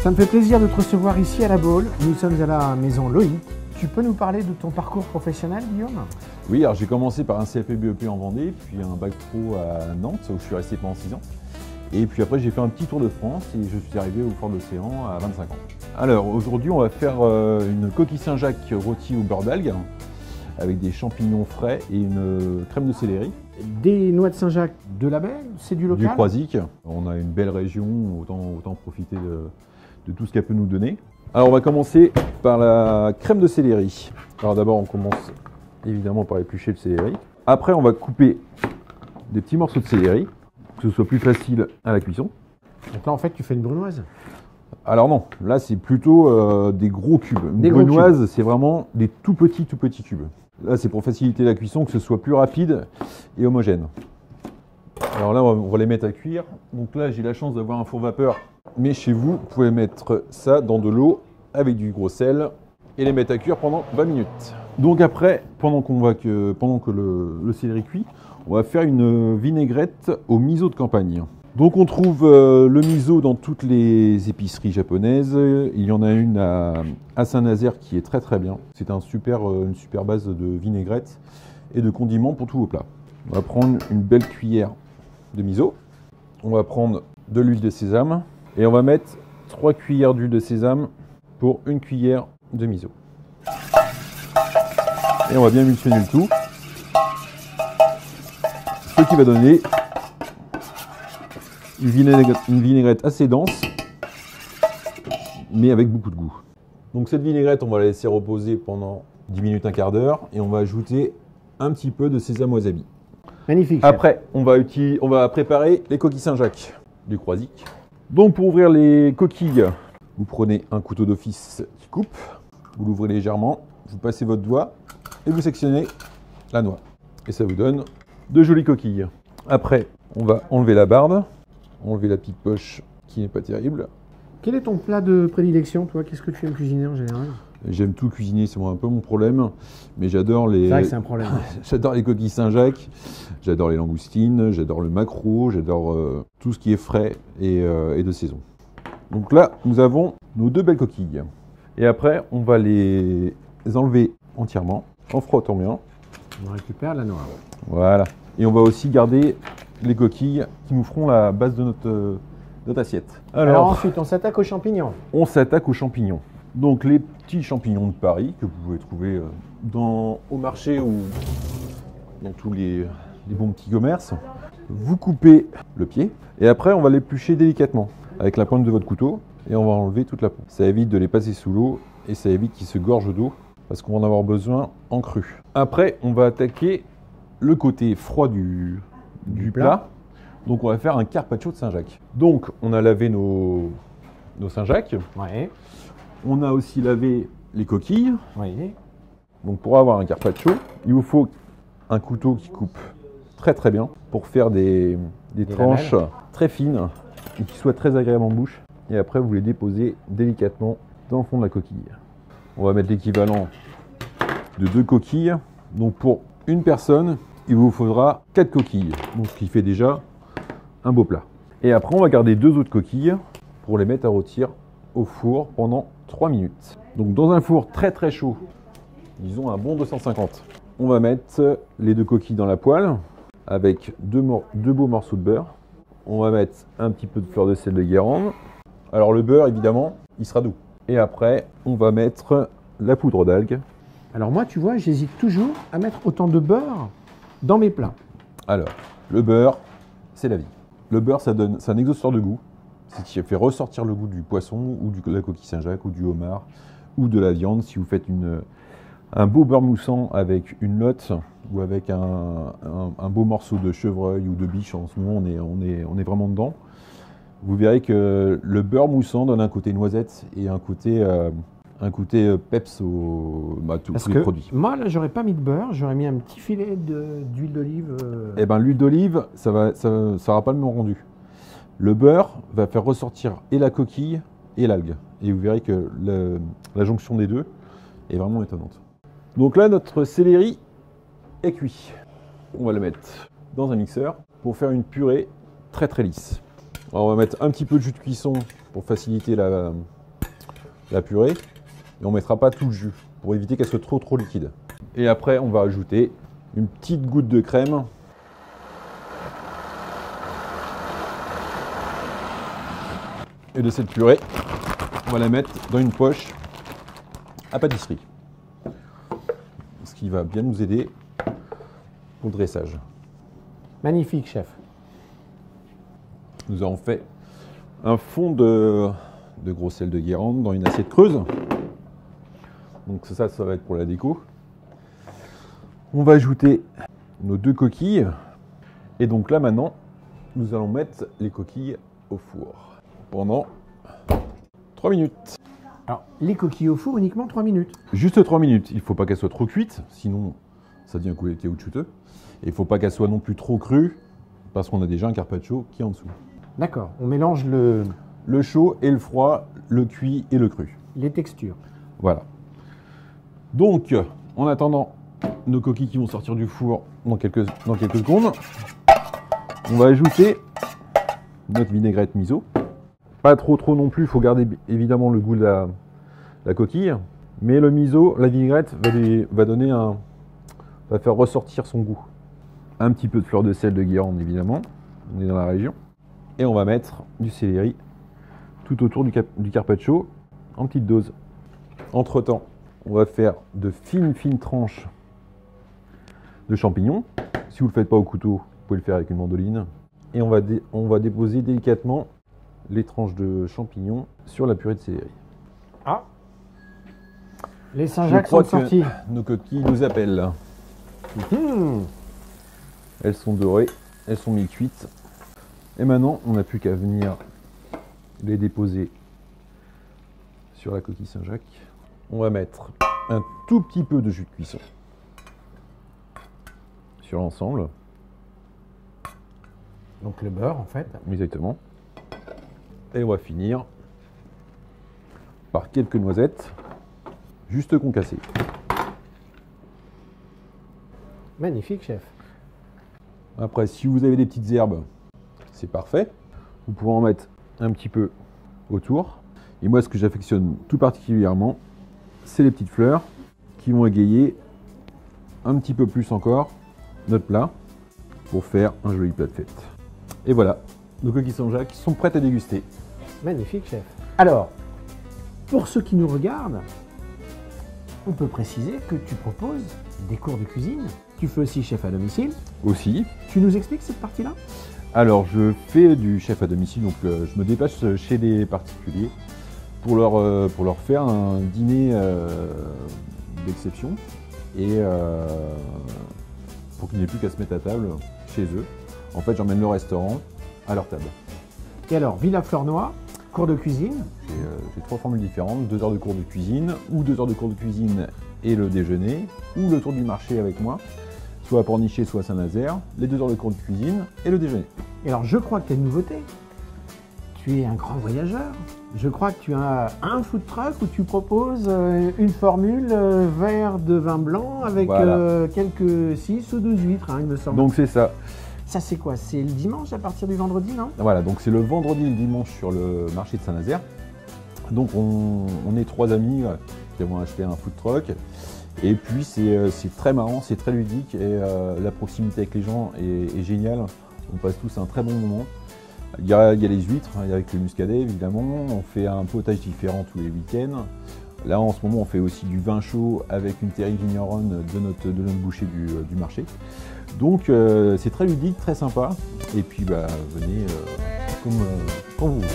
Ça me fait plaisir de te recevoir ici à La Baule. Nous sommes à la maison Loïc. Tu peux nous parler de ton parcours professionnel, Guillaume? Oui, alors j'ai commencé par un CAP BEP en Vendée, puis un bac pro à Nantes, où je suis resté pendant 6 ans. Et puis après, j'ai fait un petit tour de France et je suis arrivé au Fort d'Océan à 25 ans. Alors aujourd'hui, on va faire une coquille Saint-Jacques rôtie au beurre d'algues, avec des champignons frais et une crème de céleri. Des noix de Saint-Jacques de la Baie, c'est du local? Du Croisic. On a une belle région, autant profiter de tout ce qu'elle peut nous donner. Alors on va commencer par la crème de céleri. Alors d'abord, on commence évidemment par éplucher le céleri. Après, on va couper des petits morceaux de céleri, que ce soit plus facile à la cuisson. Donc là, en fait, tu fais une brunoise? Alors non, là c'est plutôt des gros cubes. Une brunoise, c'est vraiment des tout petits cubes. Là, c'est pour faciliter la cuisson, que ce soit plus rapide et homogène. Alors là, on va les mettre à cuire. Donc là, j'ai la chance d'avoir un four vapeur. Mais chez vous, vous pouvez mettre ça dans de l'eau avec du gros sel et les mettre à cuire pendant 20 minutes. Donc après, pendant que le céleri cuit, on va faire une vinaigrette au miso de campagne. Donc on trouve le miso dans toutes les épiceries japonaises. Il y en a une à Saint-Nazaire qui est très très bien. C'est une super base de vinaigrette et de condiments pour tous vos plats. On va prendre une belle cuillère de miso. On va prendre de l'huile de sésame et on va mettre 3 cuillères d'huile de sésame pour 1 cuillère de miso. Et on va bien emulsionner le tout. Ce qui va donner une vinaigrette assez dense, mais avec beaucoup de goût. Donc cette vinaigrette, on va la laisser reposer pendant 10 minutes, un quart d'heure, et on va ajouter un petit peu de sésame wasabi. Magnifique. Après, on va préparer les coquilles Saint-Jacques du Croisic. Donc pour ouvrir les coquilles, vous prenez un couteau d'office qui coupe, vous l'ouvrez légèrement, vous passez votre doigt et vous sectionnez la noix. Et ça vous donne de jolies coquilles. Après, on va enlever la barbe, enlever la petite poche qui n'est pas terrible. Quel est ton plat de prédilection, toi? Qu'est-ce que tu aimes cuisiner en général? J'aime tout cuisiner, c'est un peu mon problème, mais j'adore les... C'est vrai que c'est un problème. J'adore les coquilles Saint-Jacques, j'adore les langoustines, j'adore le maquereau, j'adore tout ce qui est frais et de saison. Donc là, nous avons nos 2 belles coquilles. Et après, on va les enlever entièrement, en frottant bien. On récupère la noix. Voilà. Et on va aussi garder les coquilles qui nous feront la base de notre assiette. Alors ensuite, on s'attaque aux champignons. On s'attaque aux champignons. Donc les petits champignons de Paris que vous pouvez trouver au marché ou dans tous les bons petits commerces. Vous coupez le pied et après on va l'éplucher délicatement avec la pointe de votre couteau et on va enlever toute la peau. Ça évite de les passer sous l'eau et ça évite qu'ils se gorgent d'eau parce qu'on va en avoir besoin en cru. Après, on va attaquer le côté froid du plat. Donc on va faire un carpaccio de Saint-Jacques. Donc on a lavé nos Saint-Jacques. Ouais. On a aussi lavé les coquilles. Oui. Donc pour avoir un carpaccio, il vous faut un couteau qui coupe très très bien pour faire des tranches lamelles très fines et qui soient très agréables en bouche. Et après vous les déposez délicatement dans le fond de la coquille. On va mettre l'équivalent de 2 coquilles. Donc pour une personne, il vous faudra 4 coquilles. Donc ce qui fait déjà un beau plat. Et après on va garder 2 autres coquilles pour les mettre à rôtir au four pendant 3 minutes. Donc dans un four très très chaud, disons un bon 250. On va mettre les 2 coquilles dans la poêle avec 2 beaux morceaux de beurre. On va mettre un petit peu de fleur de sel de Guérande. Alors le beurre évidemment, il sera doux. Et après, on va mettre la poudre d'algues. Alors moi, tu vois, j'hésite toujours à mettre autant de beurre dans mes plats. Alors, le beurre, c'est la vie. Le beurre, c'est un exhausteur de goût. C'est qui fait ressortir le goût du poisson ou de la coquille Saint-Jacques ou du homard ou de la viande. Si vous faites un beau beurre moussant avec une lotte ou avec un beau morceau de chevreuil ou de biche, en ce moment on est vraiment dedans. Vous verrez que le beurre moussant donne un côté noisette et un côté peps tous les produits. Moi, là, j'aurais pas mis de beurre, j'aurais mis un petit filet d'huile d'olive. Eh ben, l'huile d'olive, ça n'aura pas le même rendu. Le beurre va faire ressortir et la coquille et l'algue. Et vous verrez que la jonction des deux est vraiment étonnante. Donc là, notre céleri est cuit. On va le mettre dans un mixeur pour faire une purée très très lisse. Alors, on va mettre un petit peu de jus de cuisson pour faciliter la purée. Et on ne mettra pas tout le jus pour éviter qu'elle soit trop liquide. Et après, on va ajouter une petite goutte de crème. Et de cette purée, on va la mettre dans une poche à pâtisserie. Ce qui va bien nous aider pour le dressage. Magnifique, chef. Nous avons fait un fond de gros sel de Guérande dans une assiette creuse. Donc ça va être pour la déco. On va ajouter nos 2 coquilles. Et donc là maintenant, nous allons mettre les coquilles au four pendant 3 minutes. Alors, les coquilles au four uniquement 3 minutes. Juste 3 minutes. Il ne faut pas qu'elles soient trop cuites, sinon ça devient caoutchouteux. Et il ne faut pas qu'elles soient non plus trop crues, parce qu'on a déjà un carpaccio qui est en dessous. D'accord, on mélange le chaud et le froid, le cuit et le cru. Les textures. Voilà. Donc, en attendant nos coquilles qui vont sortir du four dans quelques secondes, on va ajouter notre vinaigrette miso. Pas trop non plus, il faut garder évidemment le goût de la coquille. Mais le miso, la vinaigrette, va faire ressortir son goût. Un petit peu de fleur de sel de Guérande évidemment, on est dans la région. Et on va mettre du céleri tout autour du carpaccio en petite dose. Entre temps, on va faire de fines tranches de champignons. Si vous ne le faites pas au couteau, vous pouvez le faire avec une mandoline. Et on va déposer délicatement les tranches de champignons sur la purée de céleri. Ah, les Saint-Jacques sont sortis. Nos coquilles nous appellent. Elles sont dorées, elles sont mi-cuites. Et maintenant, on n'a plus qu'à venir les déposer sur la coquille Saint-Jacques. On va mettre un tout petit peu de jus de cuisson sur l'ensemble. Donc le beurre en fait. Exactement. Et on va finir par quelques noisettes, juste concassées. Magnifique, chef. Après, si vous avez des petites herbes, c'est parfait. Vous pouvez en mettre un petit peu autour. Et moi, ce que j'affectionne tout particulièrement, c'est les petites fleurs qui vont égayer un petit peu plus encore notre plat pour faire un joli plat de fête. Et voilà, nos coquilles Saint-Jacques sont prêtes à déguster. Magnifique, chef. Alors, pour ceux qui nous regardent, on peut préciser que tu proposes des cours de cuisine. Tu fais aussi chef à domicile. Aussi. Tu nous expliques cette partie-là? Alors, je fais du chef à domicile, donc je me déplace chez les particuliers pour leur faire un dîner d'exception et pour qu'ils n'aient plus qu'à se mettre à table chez eux. En fait, j'emmène le restaurant à leur table. Et alors, Villa Fleurnoy, cours de cuisine? J'ai 3 formules différentes, 2 heures de cours de cuisine, ou 2 heures de cours de cuisine et le déjeuner, ou le tour du marché avec moi, soit à Pornichet, soit à Saint-Nazaire, les 2 heures de cours de cuisine et le déjeuner. Et alors, je crois que tu as une nouveauté. Tu es un grand voyageur. Je crois que tu as un food truck où tu proposes une formule verre de vin blanc avec voilà. Quelques 6 ou 12 huîtres, hein, il me semble. Donc c'est ça. Ça c'est quoi? C'est le dimanche à partir du vendredi, non? Voilà, donc c'est le vendredi et le dimanche sur le marché de Saint-Nazaire. Donc on est 3 amis qui vont acheter un food truck. Et puis c'est très marrant, c'est très ludique et la proximité avec les gens est géniale. On passe tous un très bon moment. Il y a les huîtres, avec le muscadet évidemment. On fait un potage différent tous les week-ends. Là en ce moment on fait aussi du vin chaud avec une terrine vigneronne de notre boucher du marché. Donc c'est très ludique, très sympa. Et puis venez quand vous voulez.